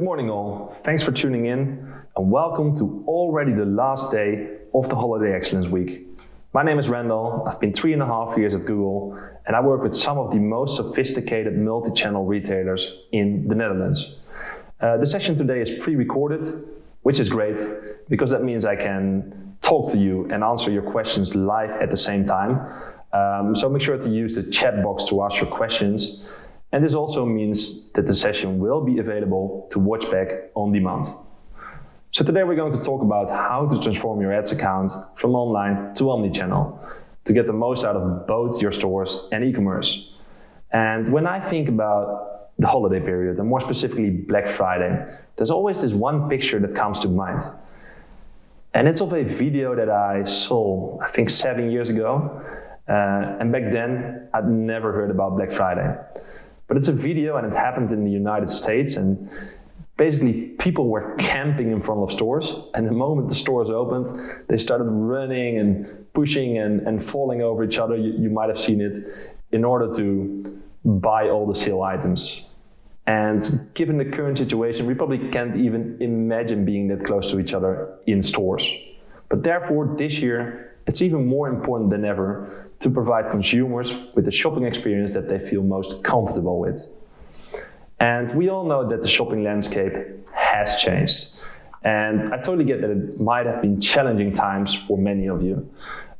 morning all, thanks for tuning in and welcome to already the last day of the Holiday Excellence Week. My name is Randall, I've been 3.5 years at Google and I work with some of the most sophisticated multi-channel retailers in the Netherlands. The session today is pre-recorded, which is great because that means I can talk to you and answer your questions live at the same time. So make sure to use the chat box to ask your questions. And this also means that the session will be available to watch back on demand. So today we're going to talk about how to transform your ads account from online to omnichannel to get the most out of both your stores and e-commerce. And when I think about the holiday period, and more specifically Black Friday, there's always this one picture that comes to mind. And it's of a video that I saw, I think 7 years ago. And back then, I'd never heard about Black Friday. But it's a video and it happened in the United States, and basically people were camping in front of stores, and the moment the stores opened, they started running and pushing and falling over each other. You might have seen it, in order to buy all the sale items. And given the current situation, we probably can't even imagine being that close to each other in stores. But therefore, this year, it's even more important than ever to provide consumers with the shopping experience that they feel most comfortable with. And we all know that the shopping landscape has changed. And I totally get that it might have been challenging times for many of you.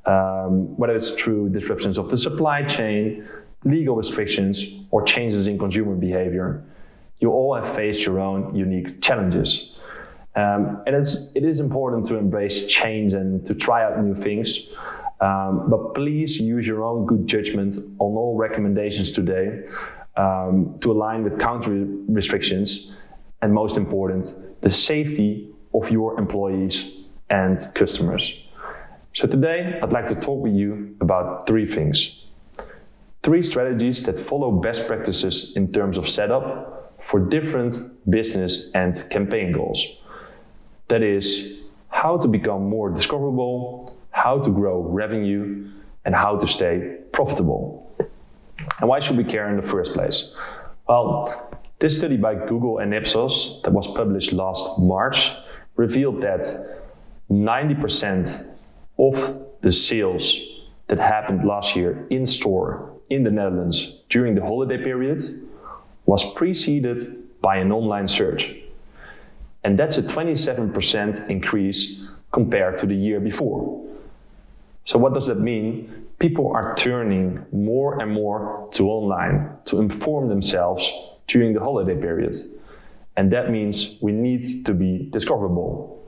Whether it's through disruptions of the supply chain, legal restrictions, or changes in consumer behavior, you all have faced your own unique challenges. And it is important to embrace change and to try out new things. But please use your own good judgment on all recommendations today to align with country restrictions, and most important, the safety of your employees and customers. So today, I'd like to talk with you about 3 things. 3 strategies that follow best practices in terms of setup for different business and campaign goals. That is, how to become more discoverable, how to grow revenue, and how to stay profitable. And why should we care in the first place? Well, this study by Google and Ipsos that was published last March revealed that 90% of the sales that happened last year in store in the Netherlands during the holiday period was preceded by an online search. And that's a 27% increase compared to the year before. So what does that mean? People are turning more and more to online to inform themselves during the holiday period. And that means we need to be discoverable.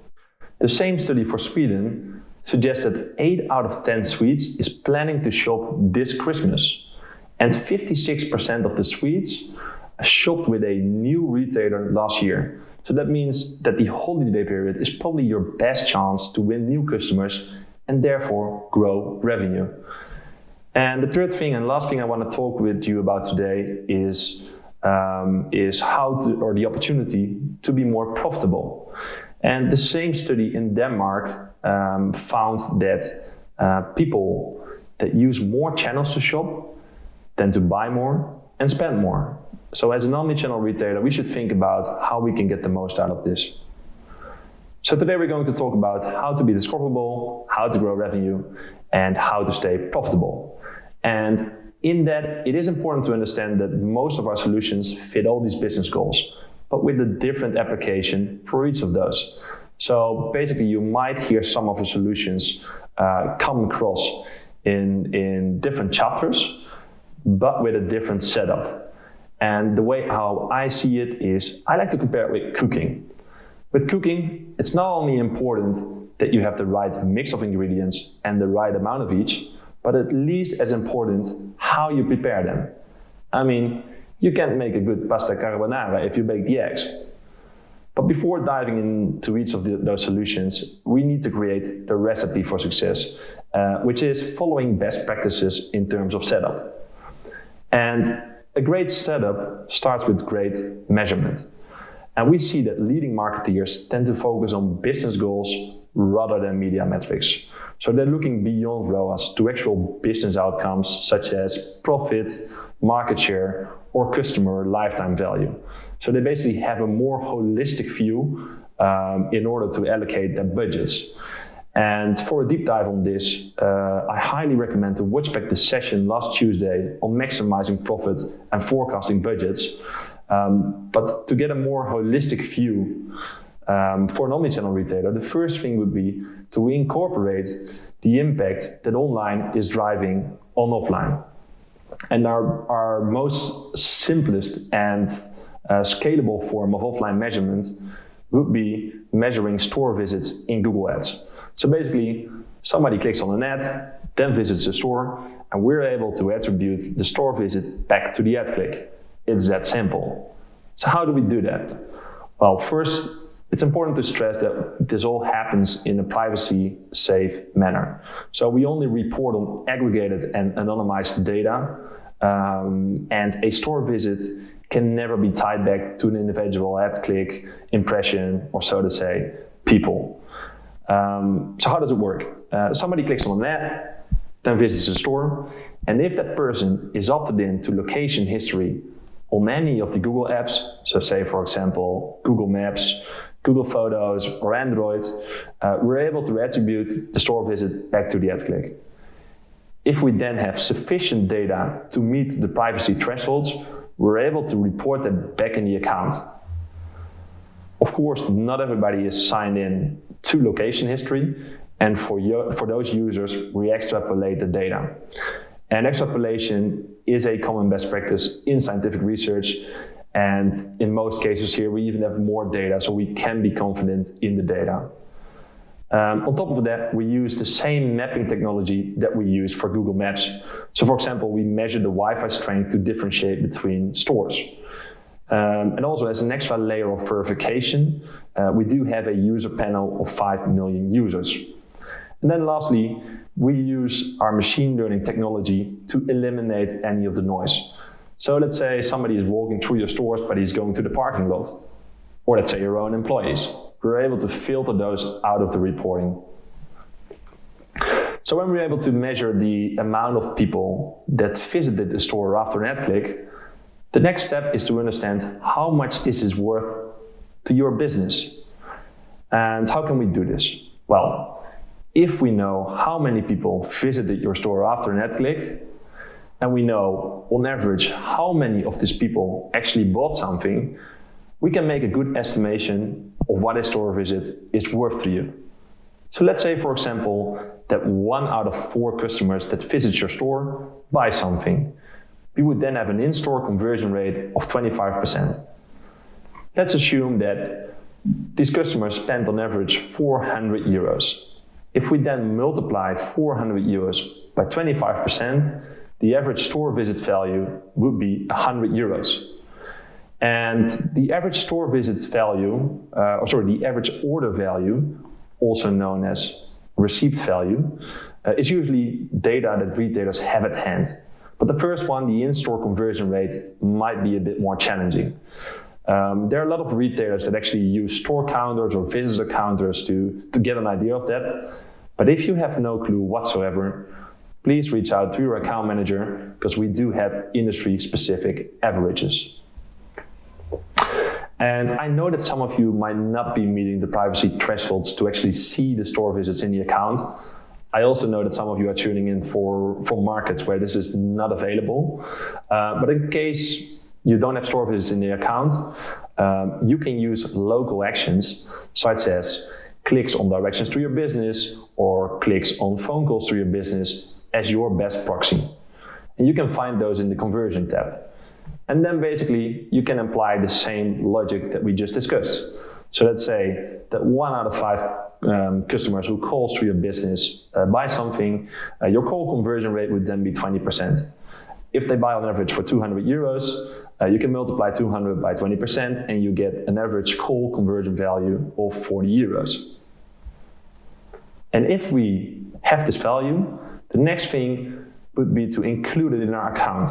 The same study for Sweden suggests that 8 out of 10 Swedes is planning to shop this Christmas. And 56% of the Swedes shopped with a new retailer last year. So that means that the holiday period is probably your best chance to win new customers and therefore grow revenue. And the third thing and last thing I want to talk with you about today is the opportunity to be more profitable. And the same study in Denmark found that people that use more channels to shop tend to buy more and spend more. So as an omnichannel retailer, we should think about how we can get the most out of this. So today we're going to talk about how to be discoverable, how to grow revenue, and how to stay profitable. And in that, it is important to understand that most of our solutions fit all these business goals, but with a different application for each of those. So basically, you might hear some of the solutions come across in different chapters, but with a different setup. And the way how I see it is, I like to compare it with cooking. With cooking, it's not only important that you have the right mix of ingredients and the right amount of each, but at least as important how you prepare them. I mean, you can't make a good pasta carbonara if you bake the eggs. But before diving into each of those solutions, we need to create the recipe for success, which is following best practices in terms of setup. And a great setup starts with great measurement. And we see that leading marketeers tend to focus on business goals rather than media metrics. So they're looking beyond ROAS to actual business outcomes such as profit, market share, or customer lifetime value. So they basically have a more holistic view in order to allocate their budgets. And for a deep dive on this, I highly recommend to watch back the session last Tuesday on maximizing profit and forecasting budgets. But to get a more holistic view for an omnichannel retailer, the first thing would be to incorporate the impact that online is driving on offline. And our most simplest and scalable form of offline measurement would be measuring store visits in Google Ads. So basically, somebody clicks on an ad, then visits the store, and we're able to attribute the store visit back to the ad click. It's that simple. So how do we do that? Well, first, it's important to stress that this all happens in a privacy-safe manner. So we only report on aggregated and anonymized data, and a store visit can never be tied back to an individual ad click, impression, or so to say, people. So how does it work? Somebody clicks on an ad, then visits the store, and if that person is opted in to location history on any of the Google apps, so say for example Google Maps, Google Photos, or Android, we're able to attribute the store visit back to the ad click. If we then have sufficient data to meet the privacy thresholds, we're able to report that back in the account. Of course, not everybody is signed in to location history, and for those users, we extrapolate the data. And extrapolation is a common best practice in scientific research, and in most cases here, we even have more data, so we can be confident in the data. On top of that, we use the same mapping technology that we use for Google Maps. So for example, we measure the Wi-Fi strength to differentiate between stores. And also as an extra layer of verification, we do have a user panel of 5 million users. And then lastly, we use our machine learning technology to eliminate any of the noise. So let's say somebody is walking through your stores, but he's going to the parking lot. Or let's say your own employees. We're able to filter those out of the reporting. So when we're able to measure the amount of people that visited the store after an ad click, the next step is to understand how much this is worth to your business. And how can we do this? Well, if we know how many people visited your store after an ad click, and we know on average how many of these people actually bought something, we can make a good estimation of what a store visit is worth to you. So let's say, for example, that 1 out of 4 customers that visit your store buy something. We would then have an in-store conversion rate of 25%. Let's assume that these customers spend on average 400 euros. If we then multiply 400 euros by 25%, the average store visit value would be 100 euros. And the average store visit value, the average order value, also known as receipt value, is usually data that retailers have at hand. But the first one, the in-store conversion rate, might be a bit more challenging. There are a lot of retailers that actually use store counters or visitor counters to get an idea of that. But if you have no clue whatsoever, please reach out to your account manager, because we do have industry-specific averages. And I know that some of you might not be meeting the privacy thresholds to actually see the store visits in the account. I also know that some of you are tuning in for markets where this is not available. But in case you don't have store visits in the account, you can use local actions such as clicks on directions to your business or clicks on phone calls to your business as your best proxy. And you can find those in the conversion tab. And then basically you can apply the same logic that we just discussed. So let's say that 1 out of 5 customers who calls to your business buy something, your call conversion rate would then be 20%. If they buy on average for 200 euros, you can multiply 200 by 20% and you get an average call conversion value of 40 euros. And if we have this value, the next thing would be to include it in our account.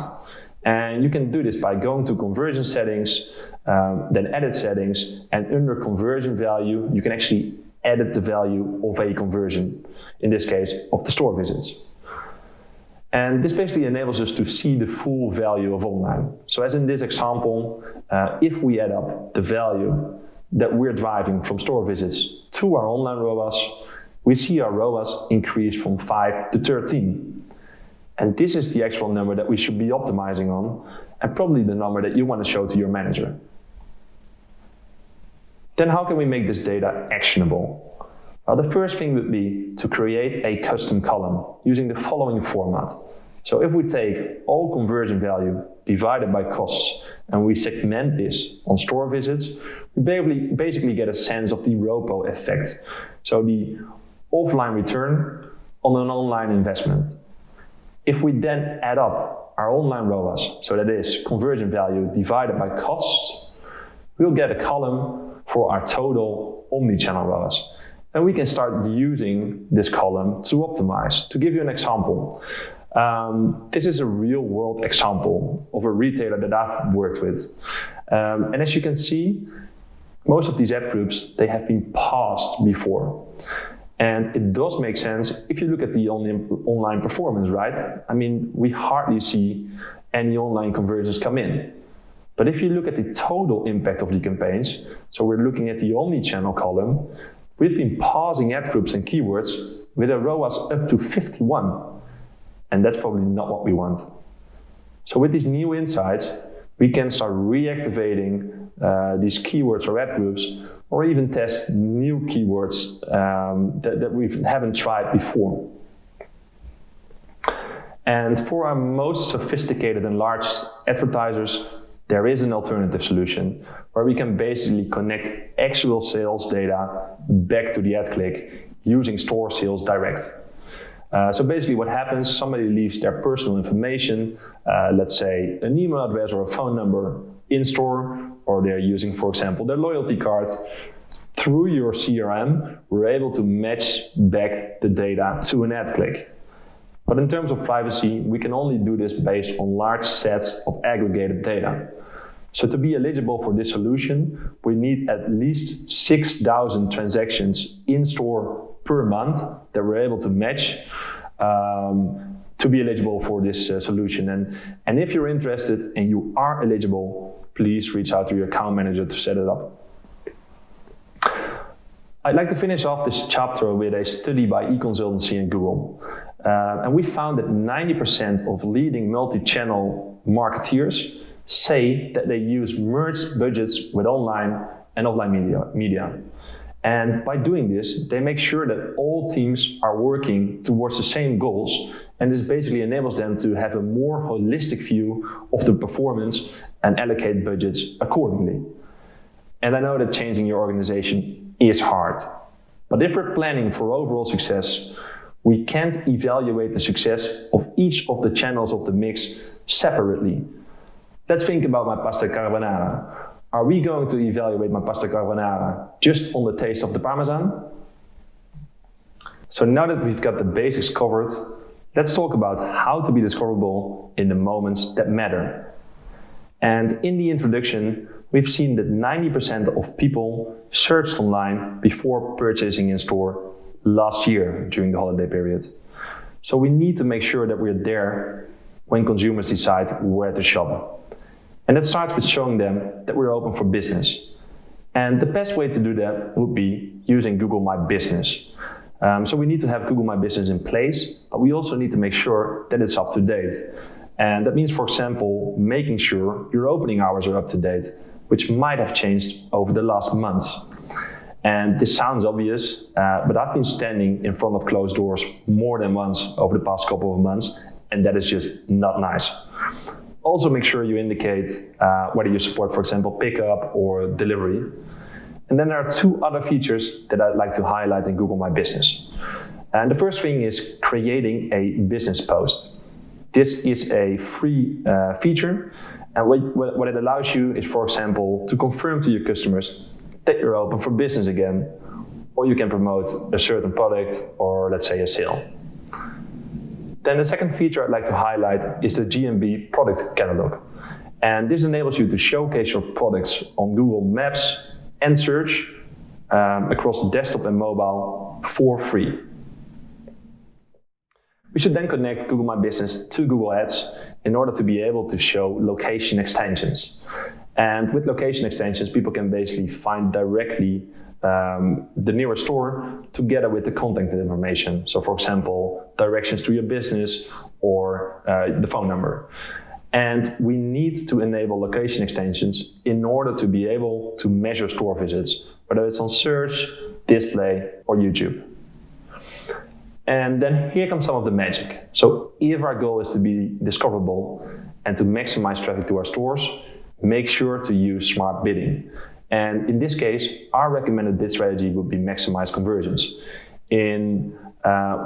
And you can do this by going to conversion settings, then edit settings, and under conversion value, you can actually edit the value of a conversion, in this case, of the store visits. And this basically enables us to see the full value of online. So as in this example, if we add up the value that we're driving from store visits to our online ROAS, we see our ROAS increase from 5 to 13. And this is the actual number that we should be optimizing on, and probably the number that you want to show to your manager. Then how can we make this data actionable? Well, the first thing would be to create a custom column using the following format. So if we take all conversion value divided by costs and we segment this on store visits, we basically get a sense of the ROPO effect. So the offline return on an online investment. If we then add up our online ROAS, so that is conversion value divided by costs, we'll get a column for our total omnichannel ROAS. And we can start using this column to optimize. To give you an example, this is a real world example of a retailer that I've worked with. And as you can see, most of these ad groups, they have been paused before. And it does make sense if you look at the online performance, right? I mean, we hardly see any online conversions come in. But if you look at the total impact of the campaigns, so we're looking at the omnichannel column, we've been pausing ad groups and keywords with a ROAS up to 51. And that's probably not what we want. So with these new insights, we can start reactivating these keywords or ad groups, or even test new keywords that we haven't tried before. And for our most sophisticated and large advertisers, there is an alternative solution where we can basically connect actual sales data back to the ad click using store sales direct. So basically what happens, somebody leaves their personal information, let's say an email address or a phone number in store, or they're using, for example, their loyalty card. Through your CRM, we're able to match back the data to an ad click. But in terms of privacy, we can only do this based on large sets of aggregated data. So to be eligible for this solution, we need at least 6,000 transactions in store per month that we're able to match to be eligible for this solution. And if you're interested and you are eligible, please reach out to your account manager to set it up. I'd like to finish off this chapter with a study by eConsultancy and Google. And we found that 90% of leading multi-channel marketeers say that they use merged budgets with online and offline media. And by doing this, they make sure that all teams are working towards the same goals, and this basically enables them to have a more holistic view of the performance and allocate budgets accordingly. And I know that changing your organization is hard, but if we're planning for overall success, we can't evaluate the success of each of the channels of the mix separately. Let's think about my pasta carbonara. Are we going to evaluate my pasta carbonara just on the taste of the parmesan? So now that we've got the basics covered, let's talk about how to be discoverable in the moments that matter. And in the introduction, we've seen that 90% of people searched online before purchasing in store last year during the holiday period. So we need to make sure that we're there when consumers decide where to shop. And that starts with showing them that we're open for business. And the best way to do that would be using Google My Business. So we need to have Google My Business in place, but we also need to make sure that it's up to date. And that means, for example, making sure your opening hours are up to date, which might have changed over the last months. And this sounds obvious, but I've been standing in front of closed doors more than once over the past couple of months, and that is just not nice. Also make sure you indicate whether you support, for example, pickup or delivery. And then there are two other features that I'd like to highlight in Google My Business. And the first thing is creating a business post. This is a free feature, and what it allows you is, for example, to confirm to your customers that you're open for business again, or you can promote a certain product or, let's say, a sale. Then the second feature I'd like to highlight is the GMB product catalog. And this enables you to showcase your products on Google Maps and search across desktop and mobile for free. We should then connect Google My Business to Google Ads in order to be able to show location extensions. And with location extensions, people can basically find directly the nearest store together with the contact information. So for example, directions to your business or the phone number. And we need to enable location extensions in order to be able to measure store visits, whether it's on search, display, or YouTube. And then here comes some of the magic. So if our goal is to be discoverable and to maximize traffic to our stores, make sure to use smart bidding. And in this case, our recommended bid strategy would be maximize conversions, in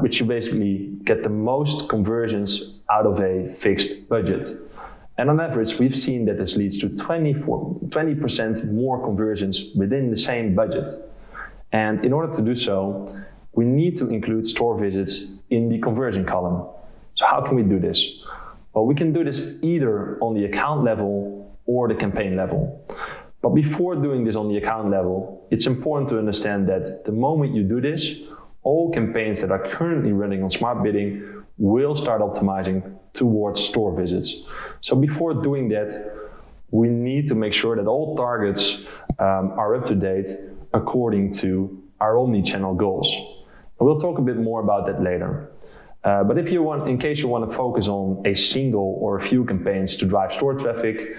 which you basically get the most conversions out of a fixed budget. And on average, we've seen that this leads to 20% more conversions within the same budget. And in order to do so, we need to include store visits in the conversion column. So how can we do this? Well, we can do this either on the account level or the campaign level. But before doing this on the account level, it's important to understand that the moment you do this, all campaigns that are currently running on smart bidding will start optimizing towards store visits. So before doing that, we need to make sure that all targets are up to date according to our omnichannel goals. And we'll talk a bit more about that later. But if you want, in case you want to focus on a single or a few campaigns to drive store traffic,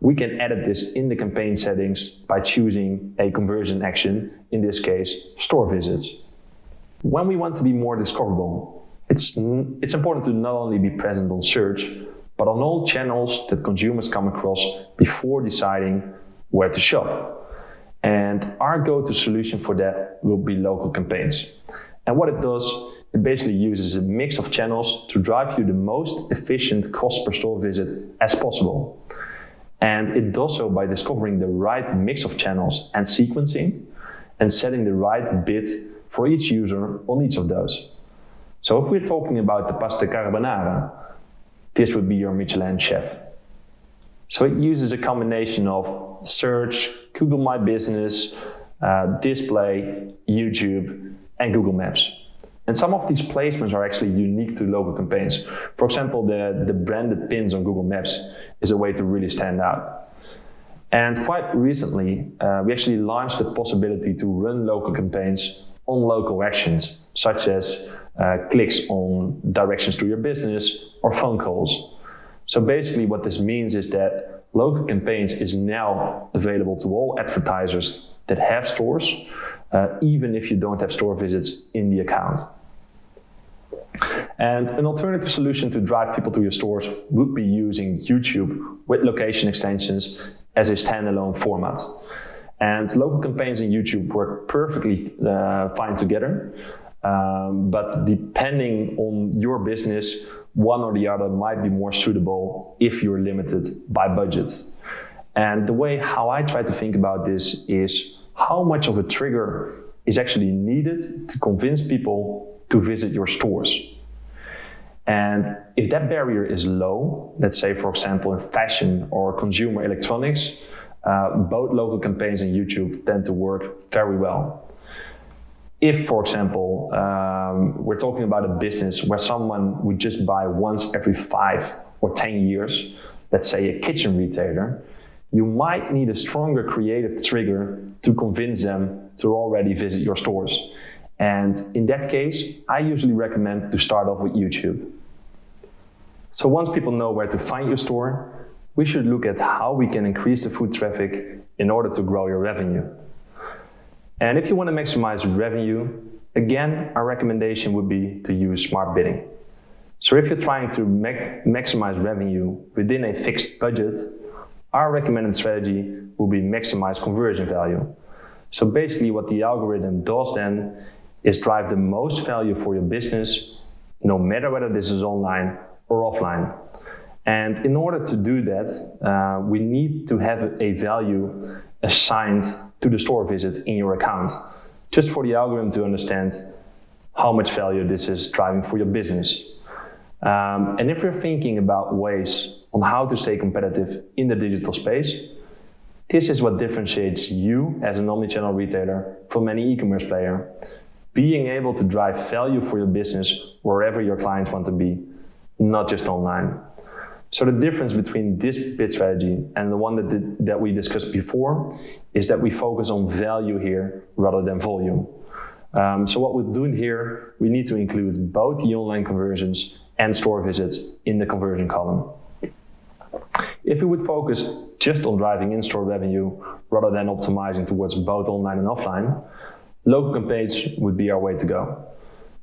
we can edit this in the campaign settings by choosing a conversion action, in this case, store visits. When we want to be more discoverable, it's important to not only be present on search, but on all channels that consumers come across before deciding where to shop. And our go-to solution for that will be local campaigns. And what it does, it basically uses a mix of channels to drive you the most efficient cost per store visit as possible. And it does so by discovering the right mix of channels and sequencing and setting the right bid for each user on each of those. So if we're talking about the pasta carbonara, this would be your Michelin chef. So it uses a combination of search, Google My Business, display, YouTube, and Google Maps. And some of these placements are actually unique to local campaigns. For example, the branded pins on Google Maps is a way to really stand out. And quite recently, we actually launched the possibility to run local campaigns on local actions, such as clicks on directions to your business or phone calls. So basically what this means is that local campaigns is now available to all advertisers that have stores, even if you don't have store visits in the account. And an alternative solution to drive people to your stores would be using YouTube with location extensions as a standalone format. And local campaigns in YouTube work perfectly fine together. But depending on your business, one or the other might be more suitable if you're limited by budget. And the way how I try to think about this is how much of a trigger is actually needed to convince people to visit your stores. And if that barrier is low, let's say for example in fashion or consumer electronics, both local campaigns and YouTube tend to work very well. If, for example, we're talking about a business where someone would just buy once every 5 or 10 years, let's say a kitchen retailer, you might need a stronger creative trigger to convince them to already visit your stores. And in that case, I usually recommend to start off with YouTube. So once people know where to find your store, we should look at how we can increase the foot traffic in order to grow your revenue. And if you want to maximize revenue, again, our recommendation would be to use smart bidding. So if you're trying to maximize revenue within a fixed budget, our recommended strategy will be maximize conversion value. So basically what the algorithm does then is drive the most value for your business, no matter whether this is online or offline. And in order to do that, we need to have a value assigned to the store visit in your account, just for the algorithm to understand how much value this is driving for your business. And if you're thinking about ways on how to stay competitive in the digital space, this is what differentiates you as an omnichannel retailer from any e-commerce player. being able to drive value for your business wherever your clients want to be, not just online. So the difference between this bid strategy and the one that we discussed before is that we focus on value here rather than volume. So what we're doing here, we need to include both the online conversions and store visits in the conversion column. If we would focus just on driving in-store revenue rather than optimizing towards both online and offline, local campaigns would be our way to go.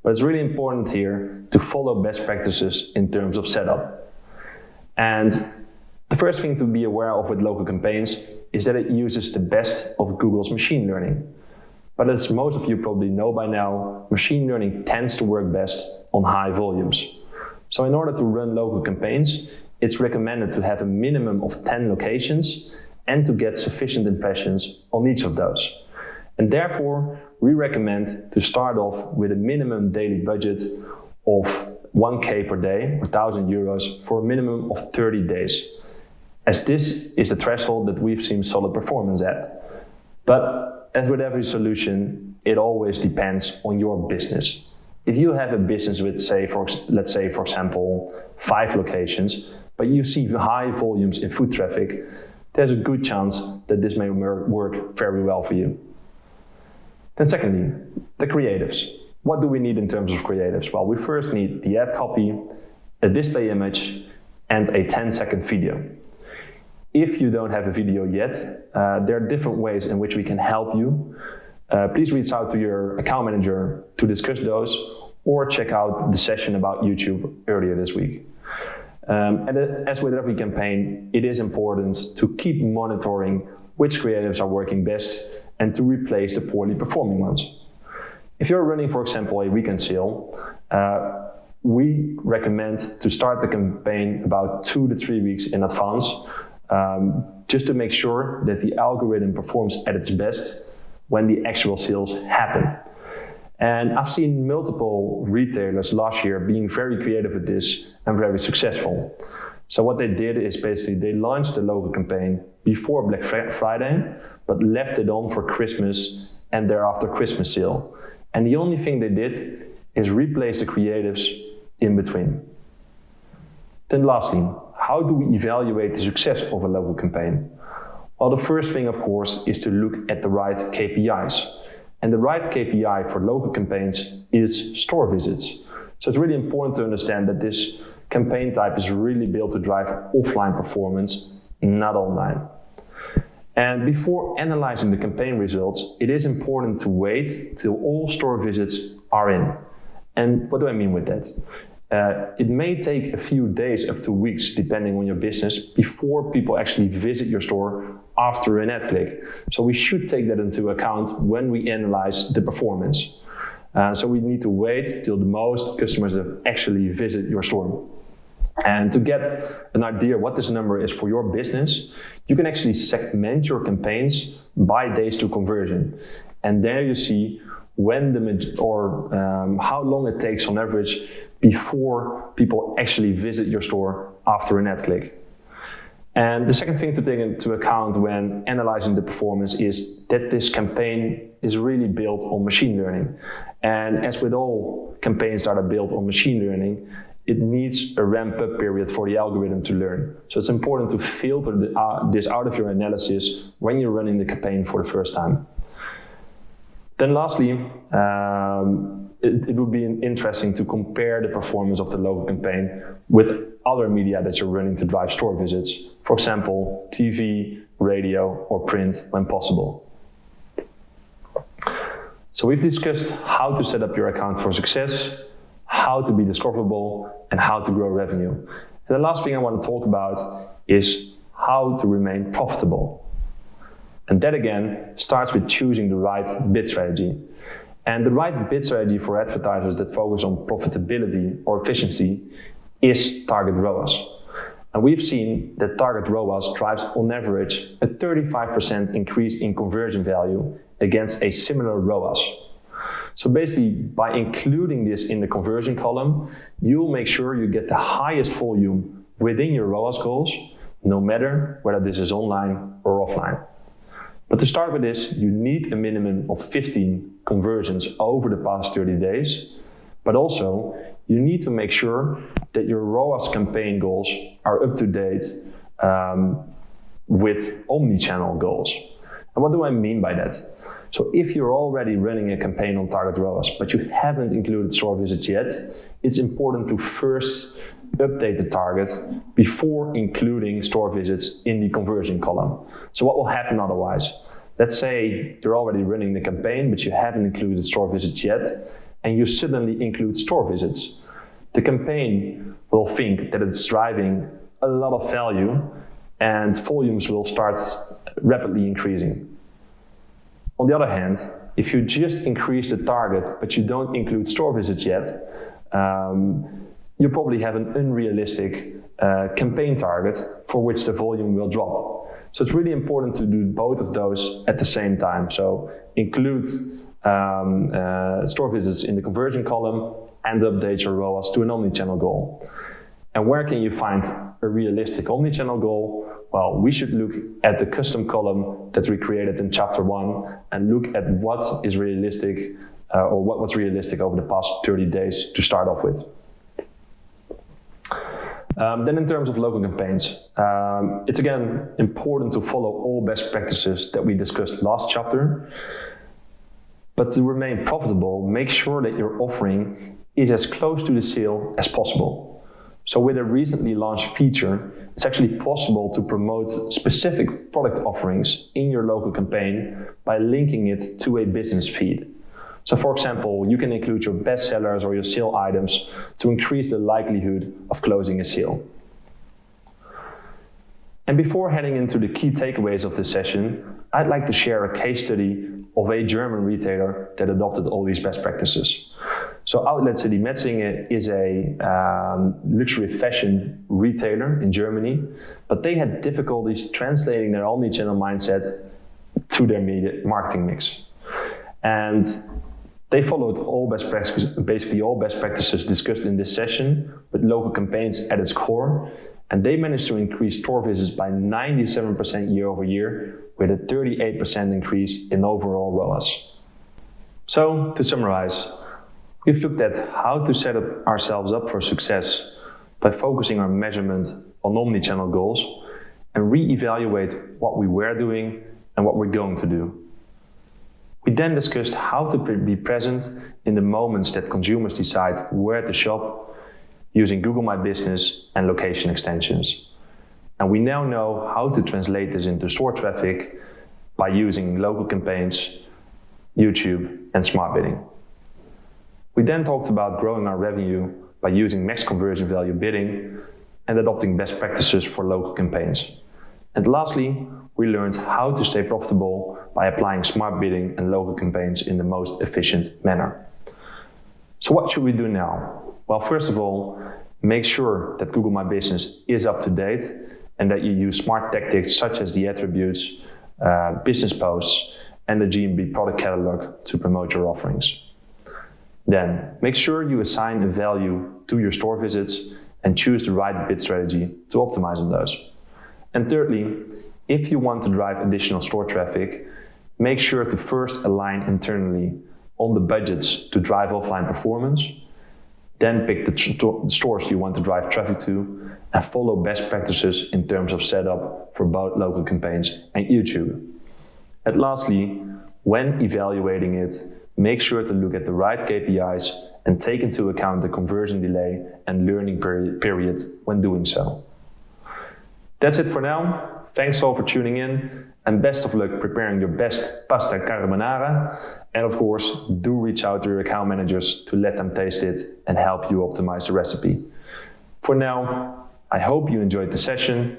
But it's really important here to follow best practices in terms of setup. And the first thing to be aware of with local campaigns is that it uses the best of Google's machine learning. But as most of you probably know by now, machine learning tends to work best on high volumes. So in order to run local campaigns, it's recommended to have a minimum of 10 locations and to get sufficient impressions on each of those. And therefore, we recommend to start off with a minimum daily budget of 1K per day, 1,000 euros, for a minimum of 30 days, as this is the threshold that we've seen solid performance at. But as with every solution, it always depends on your business. If you have a business with, let's say, for example, 5 locations, but you see high volumes in foot traffic, there's a good chance that this may work very well for you. Then secondly, the creatives. What do we need in terms of creatives? Well, we first need the ad copy, a display image, and a 10-second video. If you don't have a video yet, there are different ways in which we can help you. Please reach out to your account manager to discuss those, or check out the session about YouTube earlier this week. And as with every campaign, it is important to keep monitoring which creatives are working best and to replace the poorly performing ones. If you're running, for example, a weekend sale, we recommend to start the campaign about 2 to 3 weeks in advance, just to make sure that the algorithm performs at its best when the actual sales happen. And I've seen multiple retailers last year being very creative with this and very successful. So what they did is basically they launched the local campaign before Black Friday, but left it on for Christmas and thereafter Christmas sale. And the only thing they did is replace the creatives in between. Then lastly, how do we evaluate the success of a local campaign? Well, the first thing, of course, is to look at the right KPIs. And the right KPI for local campaigns is store visits. So it's really important to understand that this campaign type is really built to drive offline performance, not online. And before analyzing the campaign results, it is important to wait till all store visits are in. And what do I mean with that? It may take a few days up to weeks, depending on your business, before people actually visit your store after an ad click. So we should take that into account when we analyze the performance. So we need to wait till the most customers have actually visit your store. And to get an idea what this number is for your business, you can actually segment your campaigns by days to conversion. And there you see when how long it takes on average before people actually visit your store after an ad click. And the second thing to take into account when analyzing the performance is that this campaign is really built on machine learning. And as with all campaigns that are built on machine learning, it needs a ramp-up period for the algorithm to learn. So it's important to filter this out of your analysis when you're running the campaign for the first time. Then lastly, it would be interesting to compare the performance of the local campaign with other media that you're running to drive store visits. For example, TV, radio, or print when possible. So we've discussed how to set up your account for success, how to be discoverable, and how to grow revenue. And the last thing I want to talk about is how to remain profitable. And that again starts with choosing the right bid strategy. And the right bid strategy for advertisers that focus on profitability or efficiency is target ROAS. And we've seen that target ROAS drives on average a 35% increase in conversion value against a similar ROAS. So basically, by including this in the conversion column, you'll make sure you get the highest volume within your ROAS goals, no matter whether this is online or offline. But to start with this, you need a minimum of 15 conversions over the past 30 days. But also, you need to make sure that your ROAS campaign goals are up to date with omnichannel goals. And what do I mean by that? So if you're already running a campaign on target ROAS, but you haven't included store visits yet, it's important to first update the target before including store visits in the conversion column. So what will happen otherwise? Let's say you're already running the campaign, but you haven't included store visits yet, and you suddenly include store visits. The campaign will think that it's driving a lot of value, and volumes will start rapidly increasing. On the other hand, if you just increase the target, but you don't include store visits yet, you probably have an unrealistic campaign target for which the volume will drop. So it's really important to do both of those at the same time. So include store visits in the conversion column and update your ROAS to an omnichannel goal. And where can you find a realistic omnichannel goal? Well, we should look at the custom column that we created in chapter 1 and look at what is realistic or what was realistic over the past 30 days to start off with. Then in terms of local campaigns, it's again important to follow all best practices that we discussed last chapter. But to remain profitable, make sure that your offering is as close to the sale as possible. So with a recently launched feature, it's actually possible to promote specific product offerings in your local campaign by linking it to a business feed. So for example, you can include your best sellers or your sale items to increase the likelihood of closing a sale. And before heading into the key takeaways of this session, I'd like to share a case study of a German retailer that adopted all these best practices. So Outlet City Metzingen is a luxury fashion retailer in Germany, but they had difficulties translating their omnichannel mindset to their media marketing mix. And they followed all best practices, basically all best practices discussed in this session, with local campaigns at its core. And they managed to increase store visits by 97% year over year, with a 38% increase in overall ROAS. So to summarize, we've looked at how to set ourselves up for success by focusing our measurement on omnichannel goals and re-evaluate what we were doing and what we're going to do. We then discussed how to be present in the moments that consumers decide where to shop using Google My Business and location extensions. And we now know how to translate this into store traffic by using local campaigns, YouTube, and smart bidding. We then talked about growing our revenue by using max conversion value bidding and adopting best practices for local campaigns. And lastly, we learned how to stay profitable by applying smart bidding and local campaigns in the most efficient manner. So what should we do now? Well, first of all, make sure that Google My Business is up to date and that you use smart tactics such as the attributes, business posts, and the GMB product catalog to promote your offerings. Then, make sure you assign a value to your store visits and choose the right bid strategy to optimize on those. And thirdly, if you want to drive additional store traffic, make sure to first align internally on the budgets to drive offline performance, then pick the stores you want to drive traffic to, and follow best practices in terms of setup for both local campaigns and YouTube. And lastly, when evaluating it, make sure to look at the right KPIs and take into account the conversion delay and learning period when doing so. That's it for now. Thanks all for tuning in, and best of luck preparing your best pasta carbonara. And of course, do reach out to your account managers to let them taste it and help you optimize the recipe. For now, I hope you enjoyed the session.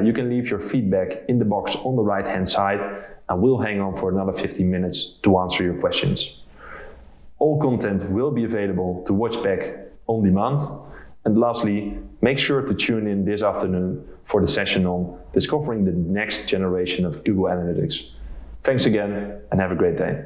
You can leave your feedback in the box on the right hand side, and we'll hang on for another 15 minutes to answer your questions. All content will be available to watch back on demand. And lastly, make sure to tune in this afternoon for the session on discovering the next generation of Google Analytics. Thanks again and have a great day.